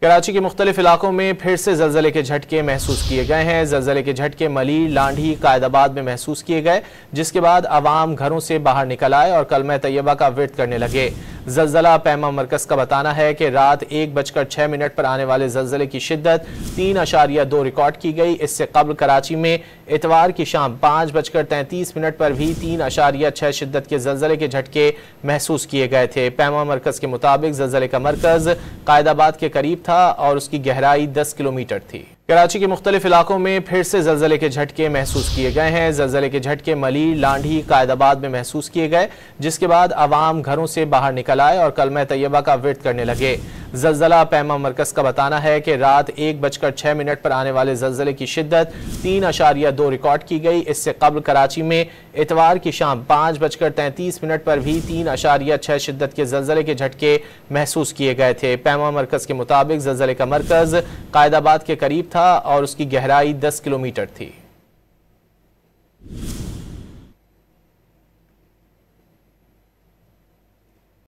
कराची के मुख्तलिफ इलाकों में फिर से ज़लज़ले के झटके महसूस किए गए हैं। ज़लज़ले के झटके मली, लांढी, कायदाबाद में महसूस किए गए, जिसके बाद आवाम घरों से बाहर निकल आए और कलमा तैयबा का विर्द करने लगे। ज़लज़ला पैमा मरकज़ का बताना है कि रात 1:06 पर आने वाले ज़लज़ले की शिद्दत 3.2 रिकॉर्ड की गई। इससे कबल कराची में इतवार की शाम 5:33 पर भी 3.6 शिद्दत के ज़लज़ले के झटके महसूस किए गए थे। पैमा मरकज़ के मुताबिक ज़लज़ले का मरकज़ कायदाबाद के करीब था और उसकी गहराई 10 किलोमीटर थी। कराची के मुख्तलिफ इलाकों में फिर से ज़लज़ले के झटके महसूस किए गए हैं। ज़लज़ले के झटके मली, लांढी, कायदाबाद में महसूस किए गए, जिसके बाद आवाम घरों से बाहर निकल आए और कलमा तैयबा का विर्द करने लगे। ज़लज़ला पैमा मरकज़ का बताना है कि रात 1:06 पर आने वाले ज़लज़ले की शिद्दत 3.2 रिकॉर्ड की गई। इससे कबल कराची में इतवार की शाम 5:33 पर भी 3.6 शिद्दत के ज़लज़ले के झटके महसूस किए गए थे। पैमा मरकज़ के मुताबिक ज़लज़ले का मरकज़ कायदाबाद के करीब था और उसकी गहराई 10 किलोमीटर थी।